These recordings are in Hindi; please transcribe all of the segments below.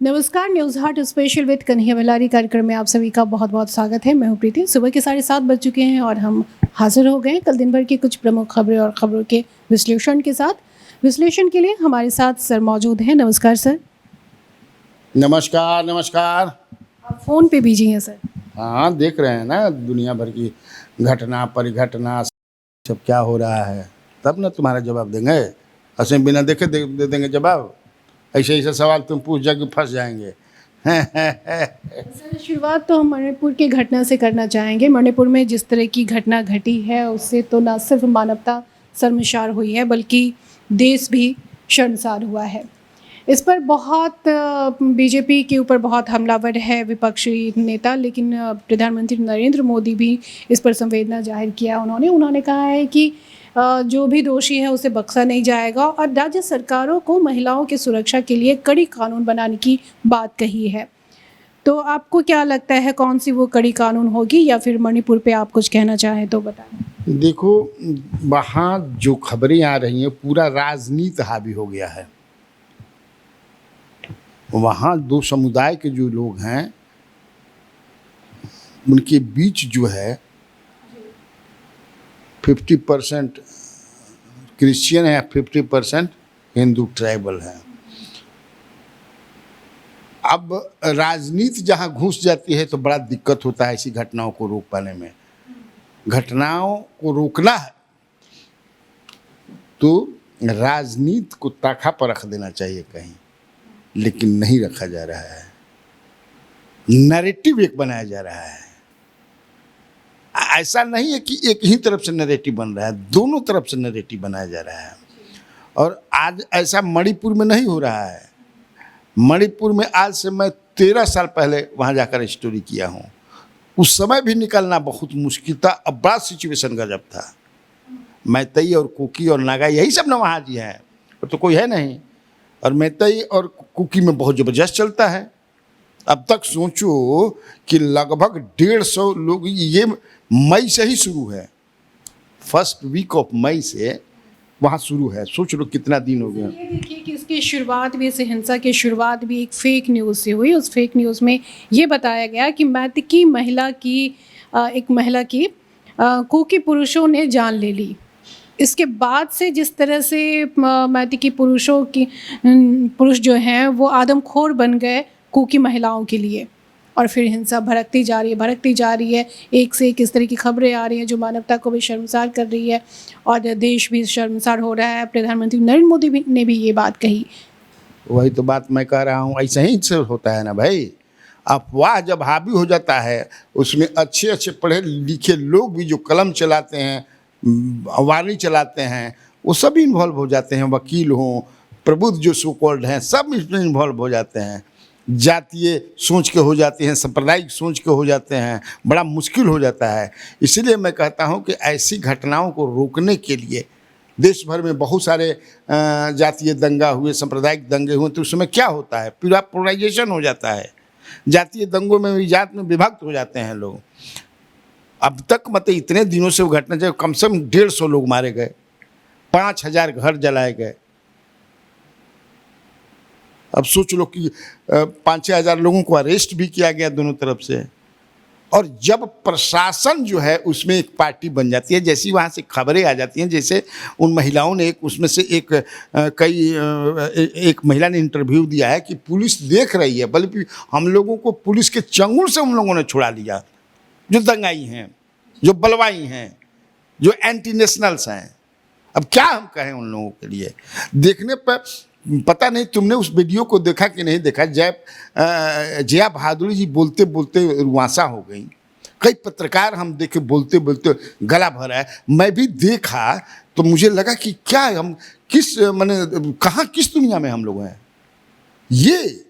नमस्कार, news Haat special with Kanhaiya Belari कार्यक्रम में आप सभी का बहुत बहुत स्वागत है। मैं हूं प्रीति। सुबह के 7:30 बज चुके हैं और हम हाजिर हो गए हैं कल दिन भर की कुछ प्रमुख खबरें और खबरों के विश्लेषण के साथ। विश्लेषण के लिए हमारे साथ सर मौजूद हैं। नमस्कार सर। नमस्कार नमस्कार। आप फ़ोन पे बिजी हैं सर? हाँ, देख रहे हैं ना दुनिया भर की घटना परिघटना सब क्या हो रहा है, तब ना तुम्हारा जवाब देंगे। ऐसे बिना देखे दे देंगे जवाब। ऐसे ऐसे सवाल तुम पूछ जाके फंस जाएंगे। सर, शुरुआत तो हम मणिपुर की घटना से करना चाहेंगे। मणिपुर में जिस तरह की घटना घटी है उससे तो न सिर्फ मानवता शर्मसार हुई है बल्कि देश भी शर्मसार हुआ है। इस पर बहुत बीजेपी के ऊपर बहुत हमलावर है विपक्षी नेता, लेकिन प्रधानमंत्री नरेंद्र मोदी भी इस पर संवेदना जाहिर किया। उन्होंने कहा है कि जो भी दोषी है उसे बख्शा नहीं जाएगा और राज्य सरकारों को महिलाओं की सुरक्षा के लिए कड़ी कानून बनाने की बात कही है। तो आपको क्या लगता है, कौन सी वो कड़ी कानून होगी, या फिर मणिपुर पे आप कुछ कहना चाहें तो बताएं। देखो, वहाँ जो खबरें आ रही हैं पूरा राजनीति हावी हो गया है। वहाँ दो समुदाय के जो लोग हैं उनके बीच जो है 50% क्रिश्चियन है, 50% हिंदू ट्राइबल है। अब राजनीति जहाँ घुस जाती है तो बड़ा दिक्कत होता है ऐसी घटनाओं को रोक पाने में। घटनाओं को रोकना है तो राजनीति को ताखा पर रख देना चाहिए कहीं, लेकिन नहीं रखा जा रहा है। नैरेटिव एक बनाया जा रहा है। ऐसा नहीं है कि एक ही तरफ से नैरेटिव बन रहा है, दोनों तरफ से नैरेटिव बनाया जा रहा है। और आज ऐसा मणिपुर में नहीं हो रहा है। मणिपुर में आज से मैं 13 साल पहले वहाँ जाकर स्टोरी किया हूँ। उस समय भी निकलना बहुत मुश्किल था। अब बड़ा सिचुएशन गजब था। मैतई और कुकी और नागा यही सब ना वहाँ जी हैं, और तो कोई है नहीं। और मैतई और कुकी में बहुत ज़बरदस्त चलता है। अब तक सोचो कि लगभग 150 लोग, ये मई से ही शुरू है, फर्स्ट वीक ऑफ मई से वहाँ शुरू है। सोच लो कितना दिन हो गया। ये देखिए कि इसकी शुरुआत भी, इस हिंसा की शुरुआत भी एक फेक न्यूज़ से हुई। उस फेक न्यूज़ में ये बताया गया कि मैतेई महिला की एक महिला की कुकी पुरुषों ने जान ले ली। इसके बाद से जिस तरह से मैतेई पुरुषों की पुरुष जो हैं वो आदमखोर बन गए कुकी महिलाओं के लिए, और फिर हिंसा भड़कती जा रही है। एक से एक इस तरह की खबरें आ रही हैं जो मानवता को भी शर्मसार कर रही है और देश भी शर्मसार हो रहा है। प्रधानमंत्री नरेंद्र मोदी ने भी ये बात कही। वही तो बात मैं कह रहा हूँ, ऐसे ही से होता है ना भाई। अफवाह जब हावी हो जाता है, उसमें अच्छे अच्छे पढ़े लिखे लोग भी जो कलम चलाते हैं, वाणी चलाते हैं, वो सब इन्वॉल्व हो जाते हैं। वकील हों, प्रबुद्ध जो सो कॉल्ड हैं, सब इसमें इन्वॉल्व हो जाते हैं। जातीय सोच के हो जाते हैं, सांप्रदायिक सोच के हो जाते हैं, बड़ा मुश्किल हो जाता है। इसलिए मैं कहता हूँ कि ऐसी घटनाओं को रोकने के लिए देश भर में बहुत सारे जातीय दंगा हुए, सांप्रदायिक दंगे हुए, तो उसमें क्या होता है, पूरा पोलराइजेशन हो जाता है। जातीय दंगों में भी जात में विभक्त हो जाते हैं लोग। अब तक मतलब इतने दिनों से वो घटना, जब कम से कम 150 लोग मारे गए, 5000 घर जलाए गए। अब सोच लो कि 5-6 हज़ार लोगों को अरेस्ट भी किया गया दोनों तरफ से। और जब प्रशासन जो है उसमें एक पार्टी बन जाती है, जैसी वहाँ से खबरें आ जाती हैं, जैसे उन महिलाओं ने उसमें से एक महिला ने इंटरव्यू दिया है कि पुलिस देख रही है, बल्कि हम लोगों को पुलिस के चंगुल से उन लोगों ने छुड़ा लिया, जो दंगाई हैं, जो बलवाई हैं, जो एंटी नेशनल्स हैं। अब क्या हम कहें उन लोगों के लिए। देखने पर पता नहीं तुमने उस वीडियो को देखा कि नहीं देखा। जया भादुड़ी जी बोलते बोलते रुआंसा हो गई। कई पत्रकार हम देखे बोलते बोलते गला भरा है। मैं भी देखा तो मुझे लगा कि क्या हम किस माने कहाँ किस दुनिया में हम लोग हैं। ये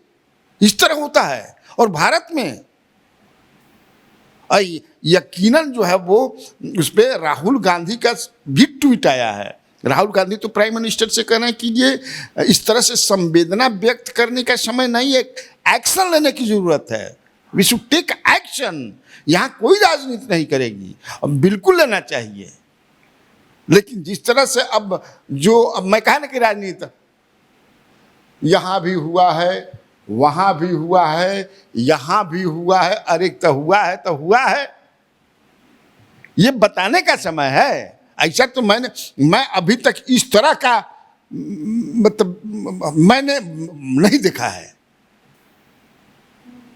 इस तरह होता है। और भारत में यकीनन जो है वो उस पर राहुल गांधी का भी ट्वीट आया है। राहुल गांधी तो प्राइम मिनिस्टर से कहना है कि ये इस तरह से संवेदना व्यक्त करने का समय नहीं है, एक्शन लेने की जरूरत है। We should take action. यहाँ कोई राजनीति नहीं करेगी, अब बिल्कुल लेना चाहिए। लेकिन जिस तरह से अब मैं कहा ना कि राजनीति यहाँ भी हुआ है, वहां भी हुआ है, यहां भी हुआ है, अरे तो हुआ है तो हुआ है, ये बताने का समय है। ऐसा तो मैं अभी तक इस तरह का मतलब मैंने नहीं देखा है।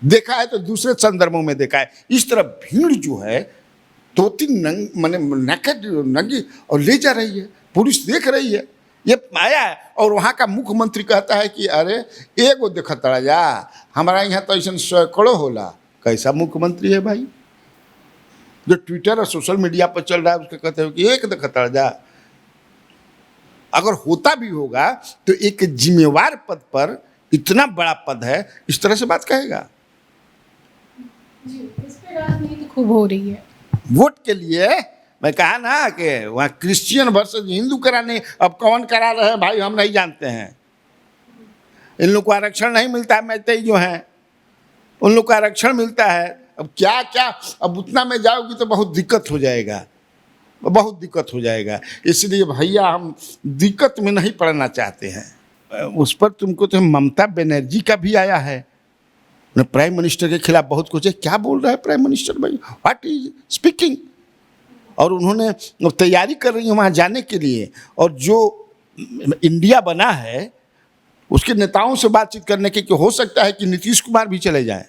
देखा है तो दूसरे संदर्भों में देखा है। इस तरह भीड़ जो है 2-3 मैंने नंगी और ले जा रही है, पुलिस देख रही है, ये आया है। और वहाँ का मुख्यमंत्री कहता है कि अरे एगो देख तड़ा जा, हमारा यहाँ तो ऐसा सैकड़ों होला। कैसा मुख्यमंत्री है भाई जो ट्विटर और सोशल मीडिया पर चल रहा है, उसके कहते हो कि एक देख तड़ा जा। अगर होता भी होगा तो एक जिम्मेवार पद पर, इतना बड़ा पद है, इस तरह से बात कहेगा। इस पे राजनीति खूब हो रही है। वोट के लिए मैं कहा ना कि वहाँ क्रिश्चियन वर्सेस हिंदू कराने, अब कौन करा रहे हैं भाई हम नहीं जानते हैं। इन लोग को आरक्षण नहीं मिलता है, मैतेई जो हैं उन लोग को आरक्षण मिलता है। अब क्या क्या, अब उतना में जाओगी तो बहुत दिक्कत हो जाएगा, बहुत दिक्कत हो जाएगा। इसलिए भैया हम दिक्कत में नहीं पड़ना चाहते हैं। उस पर तुमको तो ममता बनर्जी का भी आया है, प्राइम मिनिस्टर के खिलाफ बहुत कुछ है। क्या बोल रहा है प्राइम मिनिस्टर भाई, व्हाट इज स्पीकिंग। और उन्होंने तैयारी कर रही है वहाँ जाने के लिए, और जो इंडिया बना है उसके नेताओं से बातचीत करने के, कि हो सकता है कि नीतीश कुमार भी चले जाएं।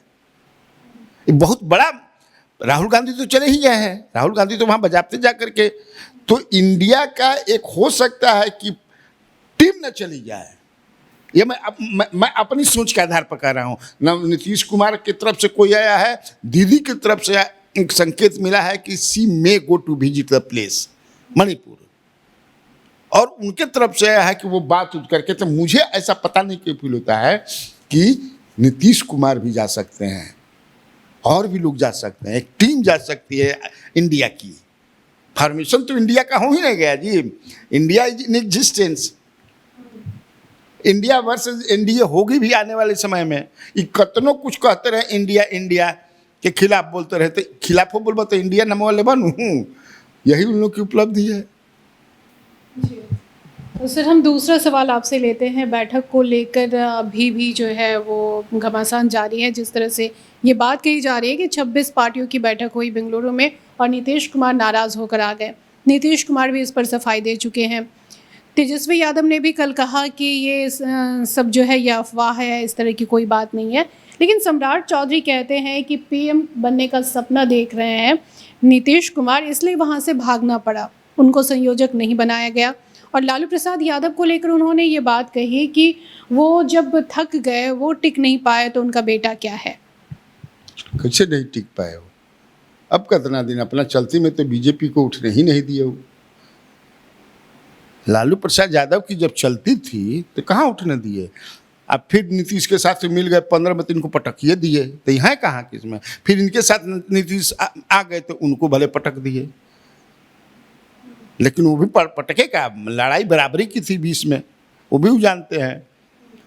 बहुत बड़ा, राहुल गांधी तो चले ही गए हैं, राहुल गांधी तो वहाँ बजाते जा करके, तो इंडिया का एक हो सकता है कि टीम न चली जाए। ये मैं अपनी सोच के आधार पर कह रहा हूँ। न नीतीश कुमार की तरफ से कोई आया है, दीदी की तरफ से एक संकेत मिला है कि she may go to visit the place Manipur, और उनके तरफ से आया है कि वो बात उठ करके। तो मुझे ऐसा पता नहीं क्यों फील होता है कि नीतीश कुमार भी जा सकते हैं, और भी लोग जा सकते हैं, एक टीम जा सकती है इंडिया की। फॉर्मेशन तो इंडिया का हो ही नहीं गया जी, India is in existence. India versus NDA होगी भी आने वाले समय में। ये कतनों कुछ कहते रहे इंडिया इंडिया के खिलाफ बोलते रहते, खिलाफ हो बोलबो तो इंडिया नंबर वाले बनूँ, यही उन लोग की उपलब्धि है। तो सर हम दूसरा सवाल आपसे लेते हैं। बैठक को लेकर अभी भी जो है वो घमासान जारी है। जिस तरह से ये बात कही जा रही है कि 26 पार्टियों की बैठक हुई बेंगलुरु में और नीतीश कुमार नाराज़ होकर आ गए। नीतीश कुमार भी इस पर सफाई दे चुके हैं। तेजस्वी यादव ने भी कल कहा कि ये सब जो है ये अफवाह है, इस तरह की कोई बात नहीं है। लेकिन सम्राट चौधरी कहते हैं कि पीएम बनने का सपना देख रहे हैं नीतीश कुमार, इसलिए वहाँ से भागना पड़ा, उनको संयोजक नहीं बनाया गया। और लालू प्रसाद यादव को लेकर उन्होंने ये बात कही कि वो जब थक गए, वो टिक नहीं पाए, तो उनका बेटा क्या है। कैसे नहीं टिक पाए हो? अब कितना दिन अपना चलती में तो बीजेपी को उठने ही नहीं दिए हो। लालू प्रसाद यादव की जब चलती थी तो कहाँ उठने दिए। अब फिर नीतीश के साथ मिल गए, 15 में तो इनको पटकिए दिए, तो यहाँ कहाँ किसमें। फिर इनके साथ नीतीश आ गए तो उनको भले पटक दिए, लेकिन वो भी पटके का, लड़ाई बराबरी की थी बीच में, वो भी जानते हैं।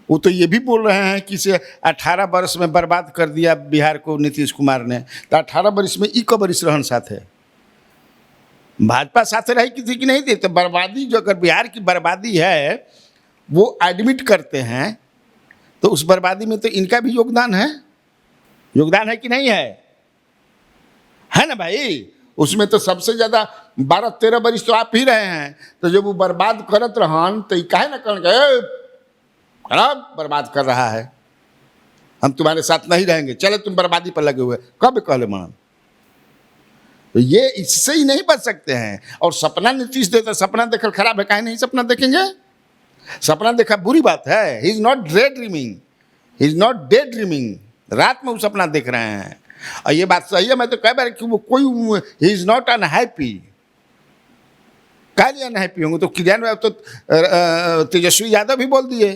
वो तो ये भी बोल रहे हैं कि इसे 18 वर्ष में बर्बाद कर दिया बिहार को नीतीश कुमार ने। तो 18 वर्ष में ई वर्ष रहन साथ है, भाजपा साथ रही की थी कि नहीं थी। तो बर्बादी जो, अगर बिहार की बर्बादी है वो एडमिट करते हैं, तो उस बर्बादी में तो इनका भी योगदान है। योगदान है कि नहीं है ना भाई। उसमें तो सबसे ज़्यादा 12-13 वर्ष तो आप ही रहे हैं। तो जब वो बर्बाद करत रहन तो काहे ना कह गए खराब बर्बाद कर रहा है, हम तुम्हारे साथ नहीं रहेंगे, चले तुम बर्बादी पर लगे हुए, कब कहले मान। तो ये इससे ही नहीं बच सकते हैं। और सपना नीतीश देता, सपना देखकर खराब है, काहे नहीं सपना देखेंगे। सपना देखा बुरी बात है। He is not day dreaming, he is not day dreaming, रात में वो सपना देख रहे हैं। और ये बात सही है, मैं तो कह बार कि वो कोई, ही इज नॉट अनहैप्पी। काहे अनहैप्पी होंगे, तो क्रियान्वयन तो तेजस्वी यादव भी बोल दिए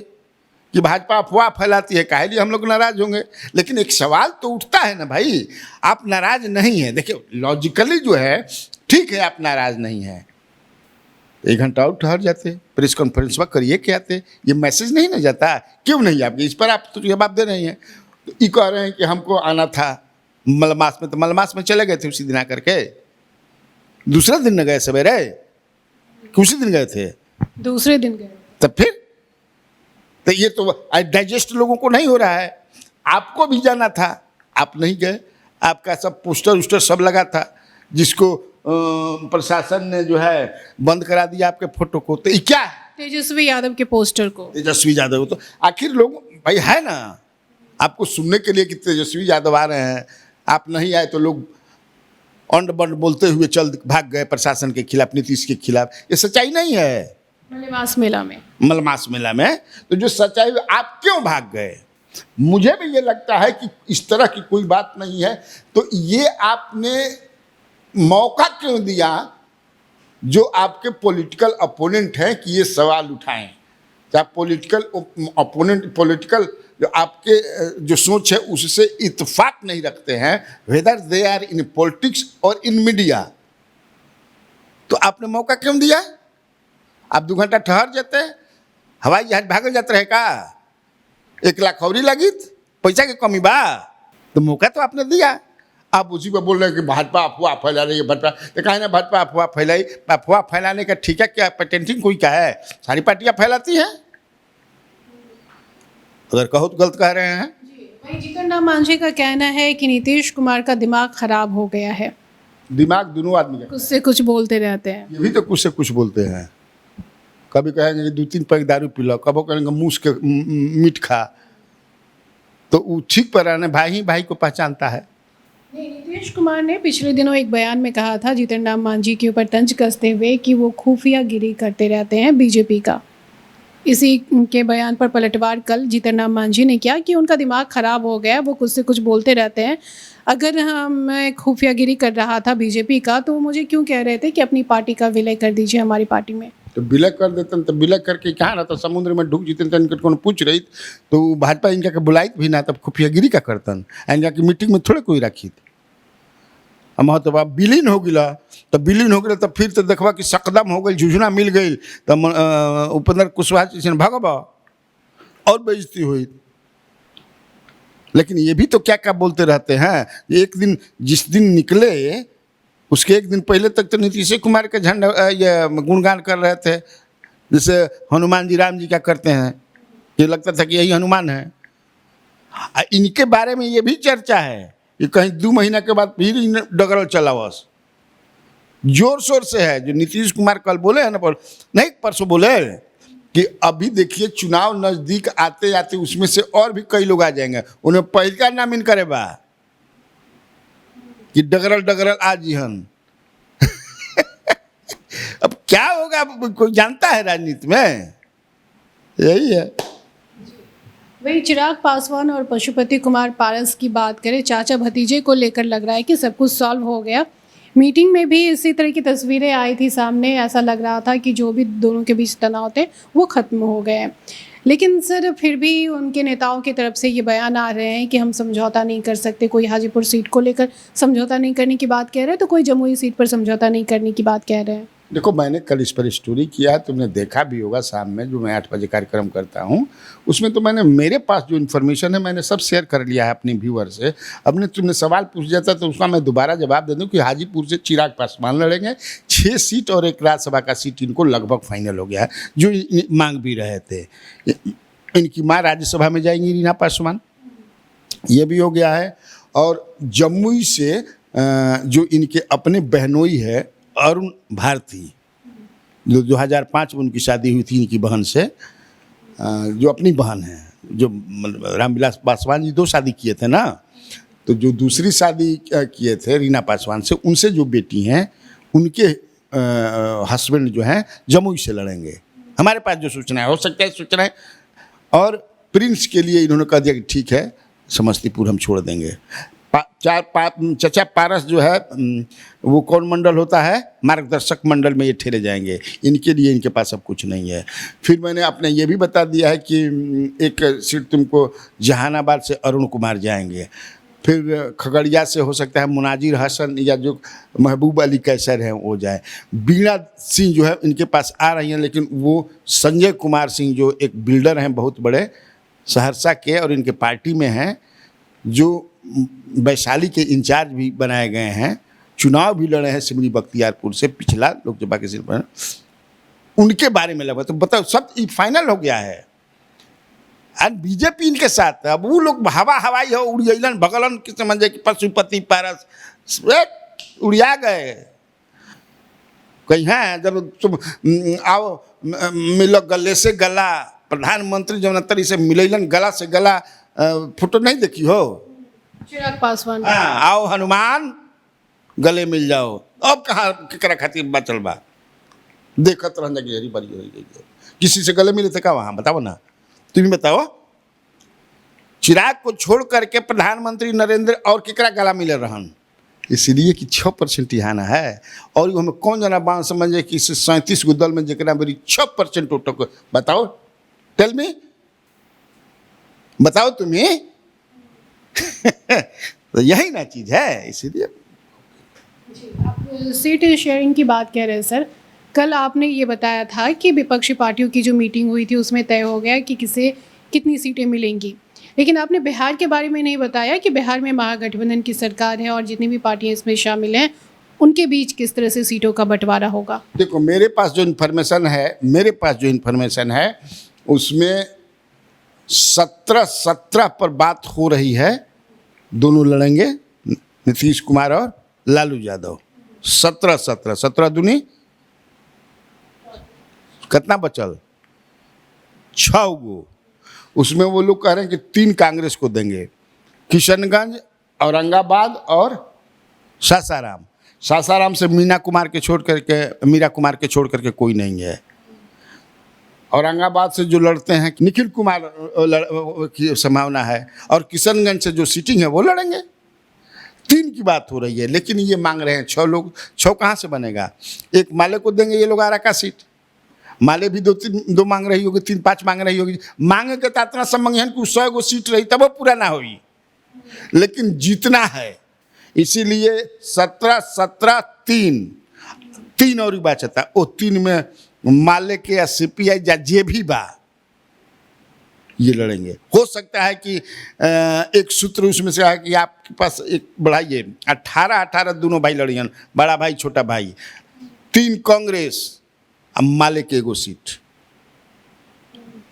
कि भाजपा अफवाह फैलाती है, काहे लिए हम लोग नाराज होंगे। लेकिन एक सवाल तो उठता है ना भाई, आप नाराज नहीं है, देखिए लॉजिकली जो है ठीक है, आप नाराज नहीं है, 1 घंटा और ठहर जाते, प्रेस कॉन्फ्रेंस में करिए क्या आते, ये मैसेज नहीं ना जाता, क्यों नहीं आपके। इस पर आप तो जवाब दे रही हैं। तो ये कह रहे हैं कि हमको आना था मलमास में, तो मलमास में चले गए थे उसी दिन आकर के, दूसरे दिन न गए सवेरे, उसी दिन गए थे, दूसरे दिन गए। तब फिर तो ये तो डाइजेस्ट लोगों को नहीं हो रहा है। आपको भी जाना था, आप नहीं गए। आपका सब पोस्टर उस्टर सब लगा था, जिसको प्रशासन ने जो है बंद करा दिया आपके फोटो को। तो ये क्या है? तेजस्वी यादव के पोस्टर को। तेजस्वी यादव, तो आखिर लोग भाई है ना आपको सुनने के लिए कि तेजस्वी यादव आ रहे हैं, आप नहीं आए तो लोग अंड बंड बोलते हुए चल भाग गए प्रशासन के खिलाफ, नीतीश के खिलाफ। ये सच्चाई नहीं है। मलेमास मेला में, मलमास मेला में तो जो सच्चाई, आप क्यों भाग गए? मुझे भी ये लगता है कि इस तरह की कोई बात नहीं है, तो ये आपने मौका क्यों दिया जो आपके पॉलिटिकल अपोनेंट हैं कि ये सवाल उठाएं? क्या पॉलिटिकल अपोनेंट, पॉलिटिकल जो आपके जो सोच है उससे इत्तेफाक नहीं रखते हैं, whether they are in politics और इन मीडिया, तो आपने मौका क्यों दिया? आप 2 घंटा ठहर जाते, हवाई जहाज भागल जाते रहे का, 1 लाख खौरी लगी, पैसा की कमी बा, तो मौका तो आपने दिया। आप उसी पर बोल रहे हैं कि भाजपा अफवाह फैला रही है, भाजपा तो कहे ना भाजपा अफवाह फैलाई। अफवाह फैलाने का ठीक है क्या? पेटेंटिंग कोई क्या है? सारी पार्टियां फैलाती हैं। अगर कहो तो गलत कह रहे हैं। वहीं जीतन राम मांझी का कहना है कि नीतीश कुमार का दिमाग खराब हो गया है, दिमाग दोनों आदमी का, कुछ से कुछ बोलते रहते हैं। ये भी तो कुछ से कुछ बोलते हैं। कभी कहेंगे कि 2-3 पैग दारू पी लो, कभी कहेंगे मूस के मीट खा, तो वो ठीक पर रहने भाई ही भाई को पहचानता है। नहीं, नीतीश कुमार ने पिछले दिनों एक बयान में कहा था जीतन राम मांझी के ऊपर तंज कसते हुए कि वो खुफिया गिरी करते रहते हैं बीजेपी का। इसी के बयान पर पलटवार कल जीतन राम मांझी ने किया कि उनका दिमाग खराब हो गया, वो कुछ से कुछ बोलते रहते हैं। अगर मैं खुफियागिरी कर रहा था बीजेपी का, तो मुझे क्यों कह रहे थे कि अपनी पार्टी का विलय कर दीजिए हमारी पार्टी में? तो विलय कर देते तो विलय करके कहाँ रहता? समुद्र में डूब जीते तो इनके कौन पूछ रही तो भाजपा इनका के बुलाई भी ना, तब खुफियागिरी का करतन। इनका की मीटिंग में थोड़े कोई रखी थी। हम तो अब विलीन हो गया, तो विलीन हो गया तो फिर तो देखवा कि सकदम हो गई, झुझुना मिल गई, तो उपेंद्र कुशवाहा जी भगवा और बेइज्जती हुई। लेकिन ये भी तो क्या क्या बोलते रहते हैं। एक दिन जिस दिन निकले उसके एक दिन पहले तक तो नीतीश कुमार के झंडा ये गुणगान कर रहे थे, जैसे हनुमान जी राम जी क्या करते हैं, ये लगता था कि यही हनुमान है। इनके बारे में ये भी चर्चा है कि कहीं 2 महीना के बाद फिर डगरल चला बस, जोर शोर से है। जो नीतीश कुमार कल बोले हैं ना, पर नहीं परसों बोले कि अभी देखिए चुनाव नजदीक आते आते उसमें से और भी कई लोग आ जाएंगे, उन्हें पहल का नाम इन करे बा कि डगरल डगरल आज हन। अब क्या होगा कोई जानता है राजनीति में? यही है। वही चिराग पासवान और पशुपति कुमार पारस की बात करें, चाचा भतीजे को लेकर लग रहा है कि सब कुछ सॉल्व हो गया। मीटिंग में भी इसी तरह की तस्वीरें आई थी सामने, ऐसा लग रहा था कि जो भी दोनों के बीच तनाव थे वो ख़त्म हो गए हैं। लेकिन सर फिर भी उनके नेताओं की तरफ से ये बयान आ रहे हैं कि हम समझौता नहीं कर सकते। कोई हाजीपुर सीट को लेकर समझौता नहीं करने की बात कह रहे हैं, तो कोई जमुई सीट पर समझौता नहीं करने की बात कह रहे हैं। देखो, मैंने कल इस पर स्टोरी किया, तुमने देखा भी होगा शाम में, जो मैं 8 बजे कार्यक्रम करता हूँ उसमें। तो मैंने मेरे पास जो इन्फॉर्मेशन है मैंने सब शेयर कर लिया है अपने व्यूअर से। अब ने तुमने सवाल पूछ जाता तो उसका मैं दोबारा जवाब दे दूँ कि हाजीपुर से चिराग पासवान लड़ेंगे। 6 सीट और 1 राज्यसभा का सीट इनको लगभग फाइनल हो गया है, जो मांग भी रहे थे। इनकी माँ राज्यसभा में जाएंगी, रीना पासवान, ये भी हो गया है। और जमुई से जो इनके अपने बहनोई है अरुण भारती, जो 2005 में उनकी शादी हुई थी इनकी बहन से, जो अपनी बहन है, जो रामविलास पासवान जी 2 शादी किए थे ना, तो जो दूसरी शादी किए थे रीना पासवान से, उनसे जो बेटी हैं उनके हस्बैंड जो हैं जमुई से लड़ेंगे। हमारे पास जो सूचना है, हो सकता है सूचना है। और प्रिंस के लिए इन्होंने कह दिया कि ठीक है समस्तीपुर हम छोड़ देंगे। चचा पारस जो है वो कौन मंडल होता है, मार्गदर्शक मंडल में ये ठहरे जाएंगे। इनके लिए इनके पास अब कुछ नहीं है। फिर मैंने अपने ये भी बता दिया है कि एक सीट तुमको जहानाबाद से अरुण कुमार जाएंगे। फिर खगड़िया से हो सकता है मुनाजिर हसन या जो महबूब अली कैसर हैं वो जाए। बीणा सिंह जो है इनके पास आ रही हैं, लेकिन वो संजय कुमार सिंह जो एक बिल्डर हैं बहुत बड़े सहरसा के और इनके पार्टी में हैं, जो वैशाली के इंचार्ज भी बनाए गए हैं, चुनाव भी लड़े हैं सिमरी बख्तियारपुर से पिछला लोकसभा के सीट पर, उनके बारे में लगा। तो बताओ सब फाइनल हो गया है। बीजेपी इनके साथ है। अब वो लोग हवाई हो उड़ियलन भगलन की समझे कि पशुपति पारस उड़िया गए कहीं है। जब तुम आओ मिलो गले से गला, प्रधानमंत्री जमुनतरी से मिलन गला से गला, फोटो नहीं देखी हो चिराग पासवान। हाँ, आओ हनुमान गले मिल जाओ। अब कहाँ केकरा खातिर बचल बा, देखत रहना कि हरी बड़ी हो गई है। किसी से गले मिले थे का वहाँ बताओ ना, तुम बताओ। चिराग को छोड़ करके प्रधानमंत्री नरेंद्र और केकरा गला मिले रहन, इसलिए कि 6% यहाँ है। और हमें कौन जना बात समझे कि इस 37 गो दल में जरा मेरी 6% वोटों को बताओ, टेल मी, बताओ तुम्हें। तो यही ना चीज है, इसीलिए। आप सीट शेयरिंग की बात कह रहे हैं सर, कल आपने ये बताया था कि विपक्षी पार्टियों की जो मीटिंग हुई थी उसमें तय हो गया कि किसे कितनी सीटें मिलेंगी, लेकिन आपने बिहार के बारे में नहीं बताया कि बिहार में महागठबंधन की सरकार है और जितनी भी पार्टियां इसमें शामिल हैं उनके बीच किस तरह से सीटों का बंटवारा होगा। देखो मेरे पास जो इन्फॉर्मेशन है उसमें 17 पर बात हो रही है। दोनों लड़ेंगे, नीतीश कुमार और लालू यादव। 17 दूनी कितना बचल, 6 गो। उसमें वो लोग कह रहे हैं कि 3 कांग्रेस को देंगे, किशनगंज, औरंगाबाद और सासाराम से मीरा कुमार के छोड़ करके कोई नहीं है। औरंगाबाद से जो लड़ते हैं निखिल कुमार की संभावना है, और किशनगंज से जो सीटिंग है वो लड़ेंगे। 3 की बात हो रही है, लेकिन ये मांग रहे हैं 6 लोग। 6 कहाँ से बनेगा, एक माले को देंगे ये लोग आरा का सीट, माले भी 2 मांग रही होगी, 3-5 मांग रही होगी। मांगे के तो इतना सब मांगे कि 100 गो सीट रही तब वो पूरा ना होगी, लेकिन जीतना है। इसीलिए 17 3 और बचता, वो 3 में माले के या CPI या जे भी बा ये लड़ेंगे। हो सकता है कि एक सूत्र उसमें से है कि आपके पास एक बढ़ाइए 18 दोनों भाई लड़ियन, बड़ा भाई छोटा भाई। 3 कांग्रेस, अब माले के एगो सीट,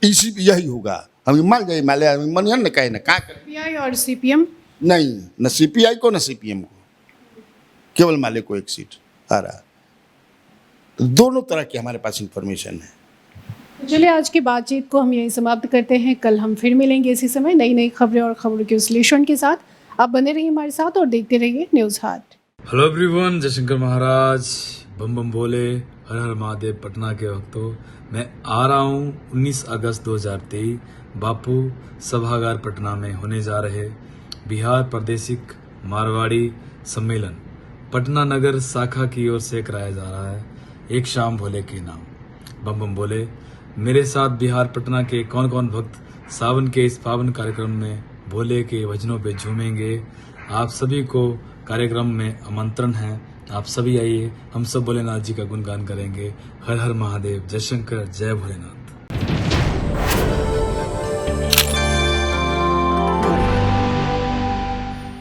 इसी यही होगा। हम मान जाए माले मनियन न कहे न कहाँ CPI और CPM नहीं, न CPI को न CPM को, केवल माले को एक सीट आ रहा। तो दोनों तरह की हमारे पास इंफॉर्मेशन है। चलिए आज की बातचीत को हम यही समाप्त करते हैं। कल हम फिर मिलेंगे इसी समय नई खबरें और खबरों के विश्लेषण के साथ। आप बने रहिए हमारे साथ और देखते रहिए न्यूज़ हाट। हेलो एवरीवन, जयशंकर महाराज, बम बम भोले, हर हर महादेव। पटना के भक्तों, मैं आ रहा हूँ 19 अगस्त 2023 बापू सभागार पटना में होने जा रहे बिहार प्रादेशिक मारवाड़ी सम्मेलन पटना नगर शाखा की ओर से कराया जा रहा है, एक शाम भोले के नाम। बम बम भोले। मेरे साथ बिहार पटना के कौन कौन भक्त सावन के इस पावन कार्यक्रम में भोले के भजनों पे झूमेंगे, आप सभी को कार्यक्रम में आमंत्रण है। आप सभी आइए, हम सब भोलेनाथ जी का गुणगान करेंगे। हर हर महादेव, जय शंकर, जय भोलेनाथ।